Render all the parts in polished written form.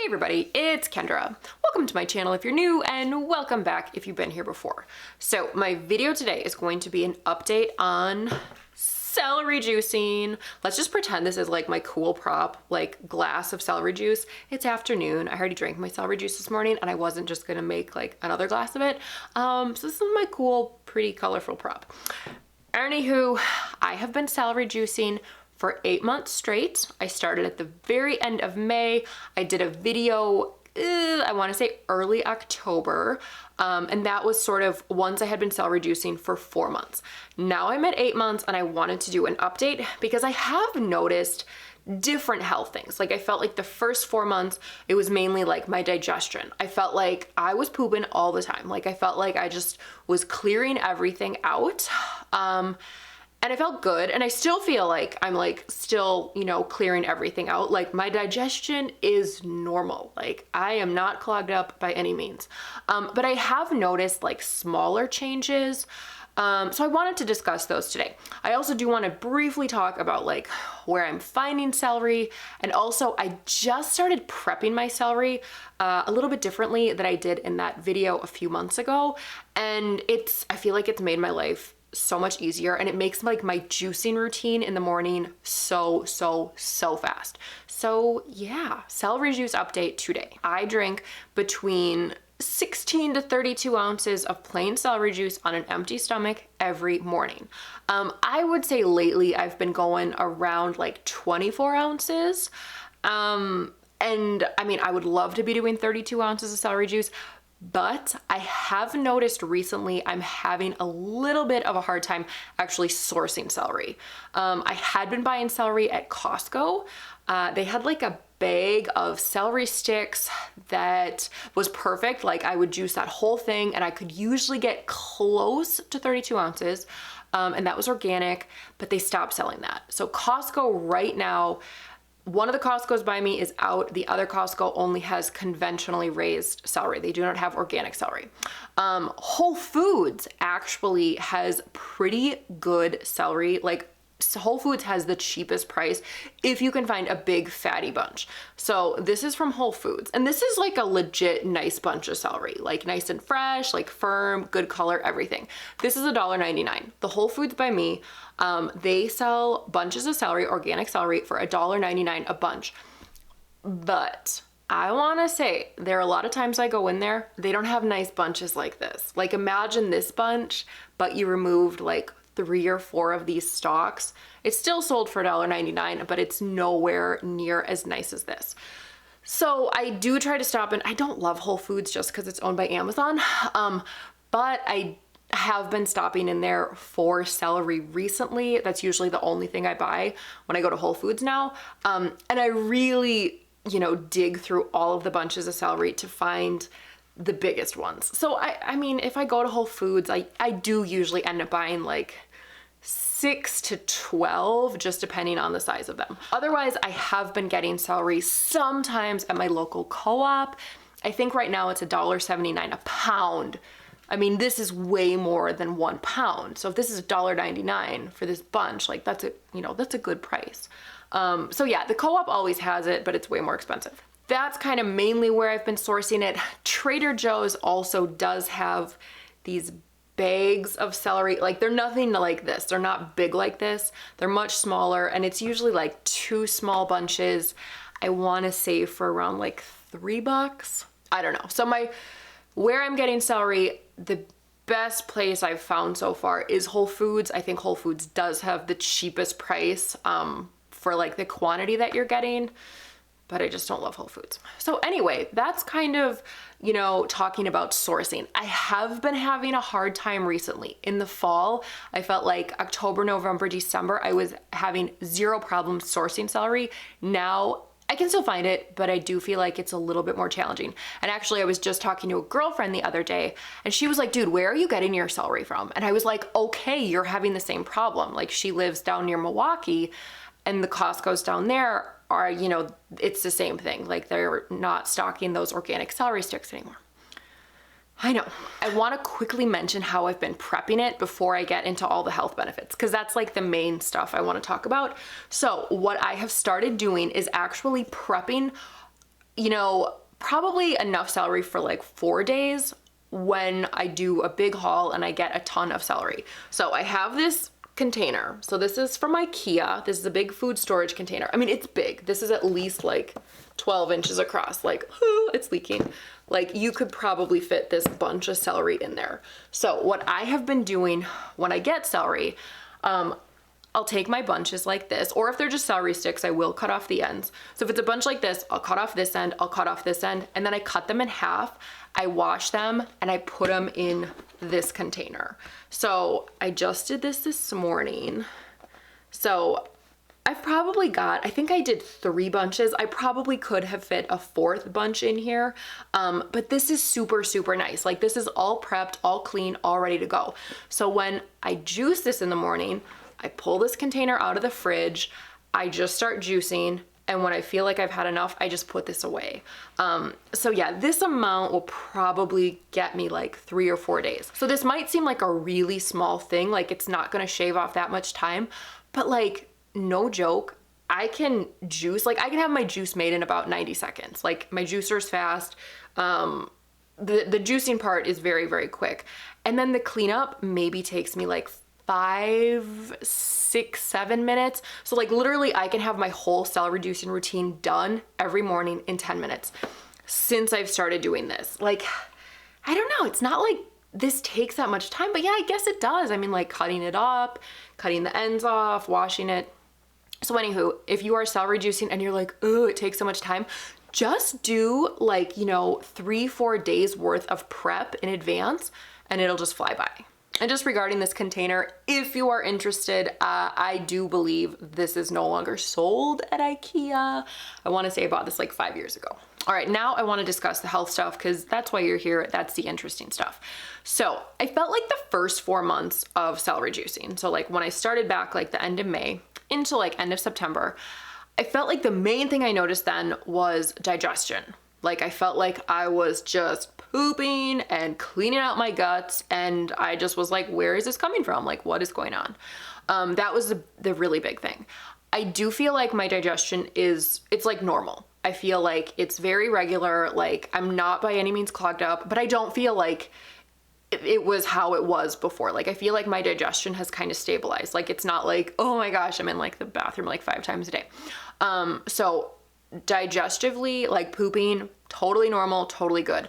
Hey everybody, it's Kendra. Welcome to my channel if you're new, and welcome back if you've been here before. So my video today is going to be an update on celery juicing. Let's just pretend this is like my cool prop, like glass of celery juice. It's afternoon. I already drank my celery juice this morning and I wasn't just gonna make like another glass of it. So this is my cool, pretty colorful prop. Anywho, I have been celery juicing for 8 months straight. I started at the very end of May. I did a video, I wanna say early October, and that was sort of once I had been celery juicing for 4 months. Now I'm at 8 months and I wanted to do an update because I have noticed different health things. Like I felt like the first 4 months, it was mainly like my digestion. I felt like I was pooping all the time. Like I felt like I just was clearing everything out. And I felt good, and I still feel like I'm like still, you know, clearing everything out. Like my digestion is normal. Like I am not clogged up by any means. But I have noticed like smaller changes. So I wanted to discuss those today. I also do want to briefly talk about like where I'm finding celery, and also I just started prepping my celery a little bit differently than I did in that video a few months ago. And I feel like it's made my life so much easier, and it makes like my juicing routine in the morning so fast. So yeah, celery juice update today. I drink between 16 to 32 ounces of plain celery juice on an empty stomach every morning. I would say lately I've been going around like 24 ounces. And I mean, I would love to be doing 32 ounces of celery juice, but I have noticed recently I'm having a little bit of a hard time actually sourcing celery. I had been buying celery at Costco. They had like a bag of celery sticks that was perfect. Like I would juice that whole thing and I could usually get close to 32 ounces. And that was organic, but they stopped selling that. So Costco right now, one of the Costco's by me is out. The other Costco only has conventionally raised celery. They do not have organic celery. Whole Foods actually has pretty good celery. Like Whole Foods has the cheapest price if you can find a big fatty bunch. So this is from Whole Foods, and this is like a legit nice bunch of celery, like nice and fresh, like firm, good color, everything. This is $1.99. The Whole Foods by me, they sell bunches of celery, organic celery, for $1.99 a bunch. But I wanna say there are a lot of times I go in there, they don't have nice bunches like this. Like imagine this bunch, but you removed like 3 or 4 of these stalks. It's still sold for $1.99, but it's nowhere near as nice as this. So I do try to stop, and I don't love Whole Foods just because it's owned by Amazon, but I have been stopping in there for celery recently. That's usually the only thing I buy when I go to Whole Foods now. And I really, you know, dig through all of the bunches of celery to find the biggest ones. So I mean, if I go to Whole Foods, I do usually end up buying like 6 to 12, just depending on the size of them. Otherwise, I have been getting celery sometimes at my local co-op. I think right now it's $1.79 a pound. I mean, this is way more than 1 pound. So if this is $1.99 for this bunch, like that's a good price. So yeah, the co-op always has it, but it's way more expensive. That's kind of mainly where I've been sourcing it. Trader Joe's also does have these bags of celery. Like they're nothing like this. They're not big like this. They're much smaller, and it's usually like 2 small bunches. I want to say for around like $3. I don't know. So where I'm getting celery, the best place I've found so far is Whole Foods. I think Whole Foods does have the cheapest price for like the quantity that you're getting, but I just don't love Whole Foods. So anyway, that's kind of, you know, talking about sourcing. I have been having a hard time recently. In the fall, I felt like October, November, December, I was having zero problems sourcing celery. Now I can still find it, but I do feel like it's a little bit more challenging. And actually I was just talking to a girlfriend the other day, and she was like, dude, where are you getting your celery from? And I was like, okay, you're having the same problem. Like she lives down near Milwaukee, and the Costco's down there are, you know, it's the same thing. Like they're not stocking those organic celery sticks anymore. I know. I want to quickly mention how I've been prepping it before I get into all the health benefits, because that's like the main stuff I want to talk about. So what I have started doing is actually prepping you know, probably enough celery for like 4 days when I do a big haul and I get a ton of celery. So I have this container. So this is from IKEA. This is a big food storage container. I mean, it's big. This is at least like 12 inches across. Like, it's leaking. Like, you could probably fit this bunch of celery in there. So what I have been doing when I get celery, I'll take my bunches like this, or if they're just celery sticks, I will cut off the ends. So if it's a bunch like this, I'll cut off this end, I'll cut off this end, and then I cut them in half. I wash them and I put them in this container. So I just did this morning. So I've probably got, I think I did 3 bunches. I probably could have fit a 4th bunch in here. But this is super, super nice. Like, this is all prepped, all clean, all ready to go. So when I juice this in the morning, I pull this container out of the fridge, I just start juicing, and when I feel like I've had enough, I just put this away. So yeah, this amount will probably get me like 3 or 4 days. So this might seem like a really small thing, like it's not gonna shave off that much time, but like, no joke, I can juice, like I can have my juice made in about 90 seconds. Like, my juicer's fast. The juicing part is very, very quick. And then the cleanup maybe takes me like 5, 6, 7 minutes. So like, literally I can have my whole celery juicing routine done every morning in 10 minutes since I've started doing this. Like, I don't know, it's not like this takes that much time, but yeah, I guess it does. I mean, like cutting it up, cutting the ends off, washing it. So anywho, if you are celery juicing and you're like, oh, it takes so much time, just do like, you know, 3-4 days worth of prep in advance and it'll just fly by. And just regarding this container, if you are interested, I do believe this is no longer sold at IKEA. I want to say I bought this like 5 years ago. All right, now I want to discuss the health stuff because that's why you're here. That's the interesting stuff. So I felt like the first 4 months of celery juicing, so like when I started back like the end of May into like end of September, I felt like the main thing I noticed then was digestion. Like, I felt like I was just pooping and cleaning out my guts, and I just was like, where is this coming from? Like, what is going on? That was the really big thing. I do feel like my digestion it's like normal. I feel like it's very regular. Like, I'm not by any means clogged up, but I don't feel like it was how it was before. Like, I feel like my digestion has kind of stabilized. Like, it's not like, oh my gosh, I'm in like the bathroom like 5 times a day. So digestively, like pooping, totally normal, totally good.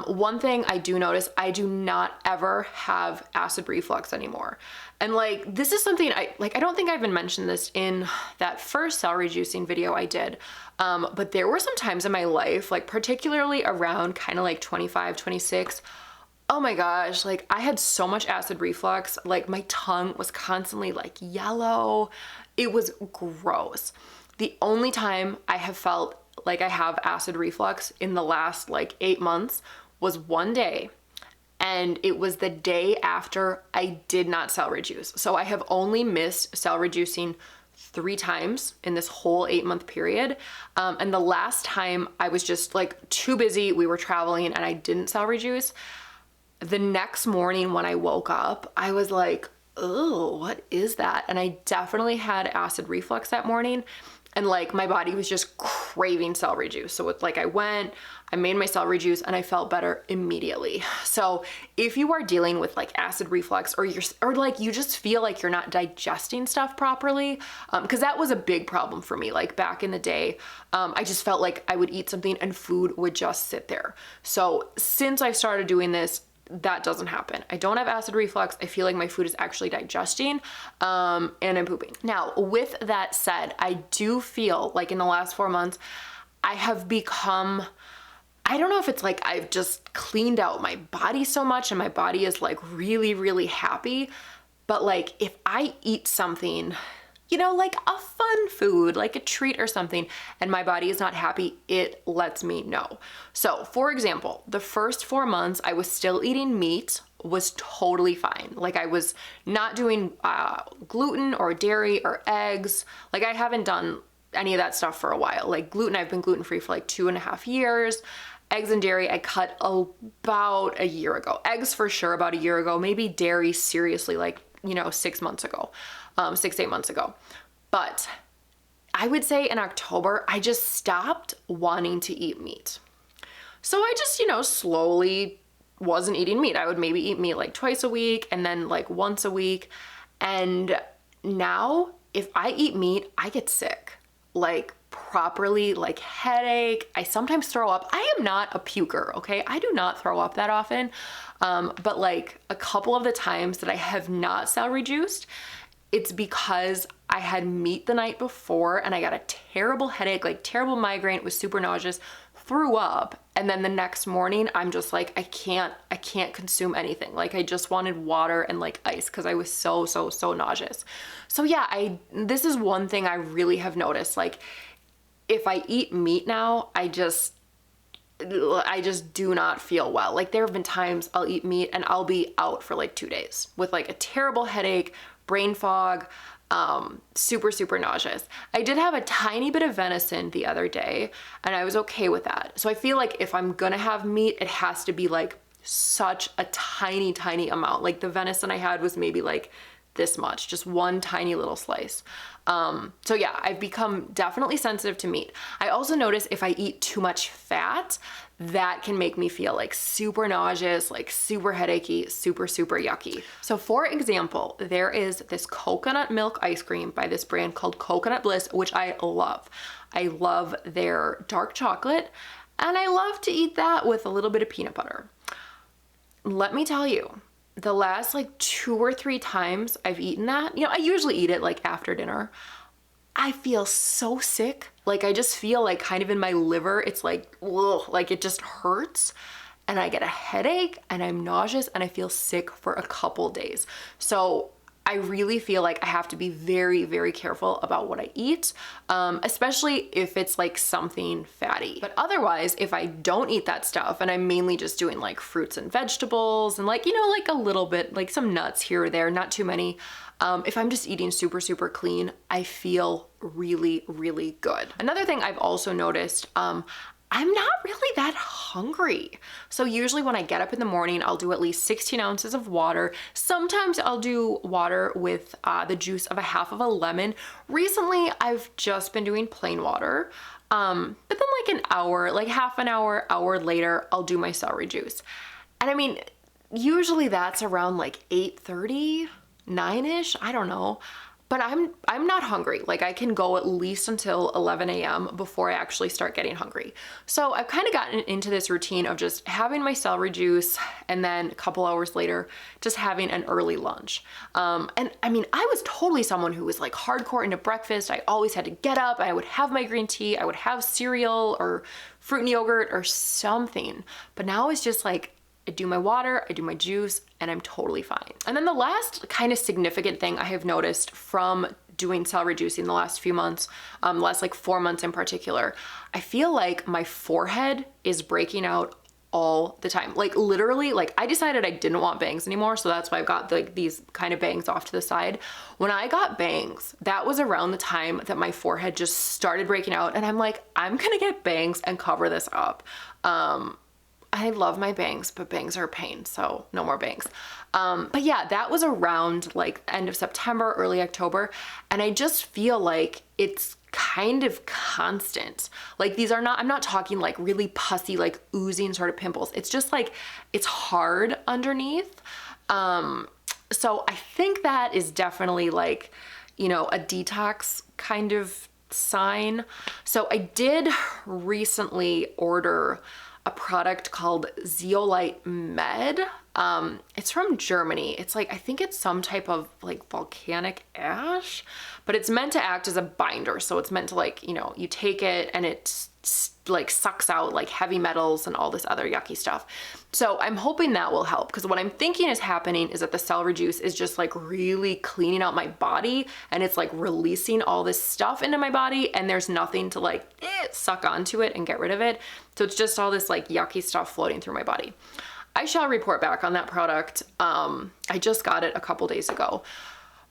One thing I do notice, I do not ever have acid reflux anymore. And like, this is something I don't think I even mentioned this in that first celery juicing video I did. But there were some times in my life, like particularly around kind of like 25, 26, oh my gosh, like I had so much acid reflux, like my tongue was constantly like yellow. It was gross. The only time I have felt like I have acid reflux in the last like 8 months was one day, and it was the day after I did not celery juice. So I have only missed celery juicing 3 times in this whole 8-month period. And the last time I was just like too busy, we were traveling and I didn't celery juice. The next morning when I woke up, I was like, oh, what is that? And I definitely had acid reflux that morning. And like my body was just craving celery juice. So it's like I made my celery juice and I felt better immediately. So if you are dealing with like acid reflux or like you just feel like you're not digesting stuff properly, because that was a big problem for me. Like back in the day, I just felt like I would eat something and food would just sit there. So since I started doing this, that doesn't happen. I don't have acid reflux. I feel like my food is actually digesting, and I'm pooping. Now, with that said, I do feel like in the last 4 months, I have become, I don't know if it's like I've just cleaned out my body so much and my body is like really, really happy. But like if I eat something, you know, like a fun food, like a treat or something, and my body is not happy, it lets me know. So for example, the first 4 months I was still eating meat, was totally fine. Like I was not doing gluten or dairy or eggs. Like I haven't done any of that stuff for a while. Like gluten, I've been gluten-free for like 2.5 years. Eggs and dairy, I cut about a year ago. Eggs for sure about a year ago. Maybe dairy, seriously, like, you know, 6 months ago. 6-8 months ago. But I would say in October, I just stopped wanting to eat meat. So I just, you know, slowly wasn't eating meat. I would maybe eat meat like twice a week and then like once a week. And now if I eat meat, I get sick, like properly, like headache. I sometimes throw up. I am not a puker, okay? I do not throw up that often. But like a couple of the times that I have not celery juiced, it's because I had meat the night before and I got a terrible headache, like terrible migraine. It was super nauseous, threw up. And then the next morning, I'm just like, I can't consume anything. Like I just wanted water and like ice because I was so nauseous. So yeah, this is one thing I really have noticed. Like if I eat meat now, I just do not feel well. Like there have been times I'll eat meat and I'll be out for like 2 days with like a terrible headache, brain fog, super nauseous. I did have a tiny bit of venison the other day and I was okay with that. So I feel like if I'm gonna have meat, it has to be like such a tiny amount. Like the venison I had was maybe like this much, just one tiny little slice. So yeah, I've become definitely sensitive to meat. I also notice if I eat too much fat, that can make me feel like super nauseous, like super headachy, super yucky. So for example, there is this coconut milk ice cream by this brand called Coconut Bliss, which I love. I love their dark chocolate and I love to eat that with a little bit of peanut butter. Let me tell you, the last like 2 or 3 times I've eaten that, you know, I usually eat it like after dinner. I feel so sick. Like I just feel like kind of in my liver, it's like, ugh, like it just hurts and I get a headache and I'm nauseous and I feel sick for a couple days. So I really feel like I have to be very careful about what I eat, especially if it's like something fatty. But otherwise, if I don't eat that stuff and I'm mainly just doing like fruits and vegetables and like, you know, like a little bit, like some nuts here or there, not too many. If I'm just eating super clean, I feel really good. Another thing I've also noticed, I'm not really that hungry. So usually when I get up in the morning, I'll do at least 16 ounces of water. Sometimes I'll do water with the juice of a half of a lemon. Recently, I've just been doing plain water. But then like an hour, like half an hour later, I'll do my celery juice. And I mean, usually that's around like 8:30, 9-ish, I don't know. But I'm not hungry. Like I can go at least until 11 a.m. before I actually start getting hungry. So I've kind of gotten into this routine of just having my celery juice and then a couple hours later, just having an early lunch. And I mean, I was totally someone who was like hardcore into breakfast. I always had to get up, I would have my green tea, I would have cereal or fruit and yogurt or something. But now it's just like, I do my water, I do my juice, and I'm totally fine. And then the last kind of significant thing I have noticed from doing celery juicing the last few months, last like 4 months in particular, I feel like my forehead is breaking out all the time. Like literally, like I decided I didn't want bangs anymore, so that's why I've got like these kind of bangs off to the side. When I got bangs, that was around the time that my forehead just started breaking out, and I'm like, I'm gonna get bangs and cover this up. I love my bangs, but bangs are a pain, so no more bangs. But yeah, that was around like end of September, early October, and I just feel like it's kind of constant. Like these are not, I'm not talking like really pussy, like oozing sort of pimples. It's just like, it's hard underneath. So I think that is definitely like, you know, a detox kind of sign. So I did recently order a product called Zeolite Med. It's from Germany. It's like, I think it's some type of like volcanic ash, but it's meant to act as a binder. So it's meant to like, you know, you take it and it like sucks out like heavy metals and all this other yucky stuff. So I'm hoping that will help, because what I'm thinking is happening is that the celery juice is just like really cleaning out my body and it's like releasing all this stuff into my body, and there's nothing to like suck onto it and get rid of it. So it's just all this like yucky stuff floating through my body. I shall report back on that product. I just got it a couple days ago.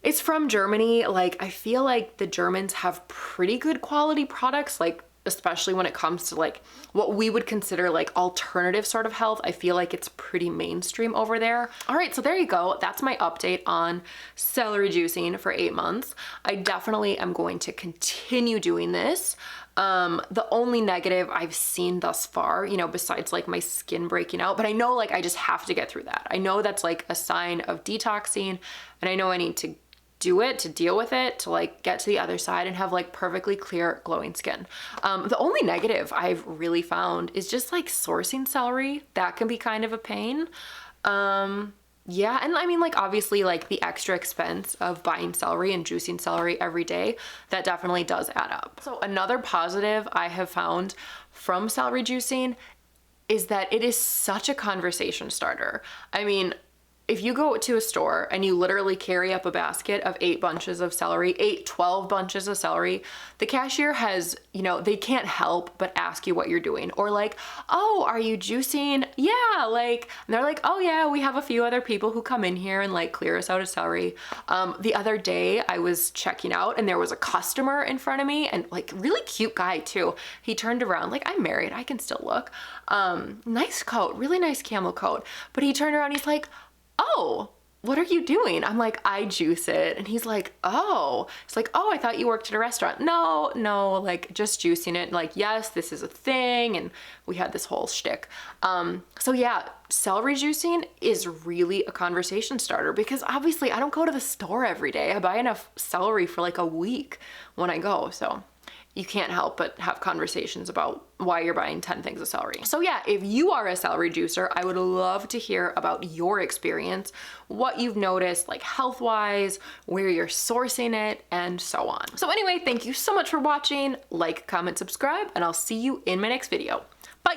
It's from Germany. Like I feel like the Germans have pretty good quality products. Like especially when it comes to like what we would consider like alternative sort of health. I feel like it's pretty mainstream over there. All right, so there you go. That's my update on celery juicing for 8 months. I definitely am going to continue doing this. The only negative I've seen thus far, you know, besides like my skin breaking out, but I know like I just have to get through that. I know that's like a sign of detoxing, and I know I need to do it to deal with it, to like get to the other side and have like perfectly clear glowing skin. The only negative I've really found is just like sourcing celery. That can be kind of a pain. Yeah, and I mean, like, obviously, like, the extra expense of buying celery and juicing celery every day, that definitely does add up. So another positive I have found from celery juicing is that it is such a conversation starter. I mean, if you go to a store and you literally carry up a basket of 8 bunches of celery, 12 bunches of celery, the cashier has, you know, they can't help but ask you what you're doing. Or like, oh, are you juicing? Yeah, like, and they're like, oh yeah, we have a few other people who come in here and like clear us out of celery. The other day I was checking out and there was a customer in front of me, and like really cute guy too. He turned around, like, I'm married, I can still look. Nice coat, really nice camel coat. But he turned around, he's like, oh, what are you doing? I'm like, I juice it. And he's like, oh. It's like, oh, I thought you worked at a restaurant. No, like just juicing it. Like, yes, this is a thing. And we had this whole shtick. So yeah, celery juicing is really a conversation starter, because obviously I don't go to the store every day. I buy enough celery for like a week when I go. So you can't help but have conversations about why you're buying 10 things of celery. So yeah, if you are a celery juicer, I would love to hear about your experience, what you've noticed, like health-wise, where you're sourcing it, and so on. So anyway, thank you so much for watching. Like, comment, subscribe, and I'll see you in my next video. Bye.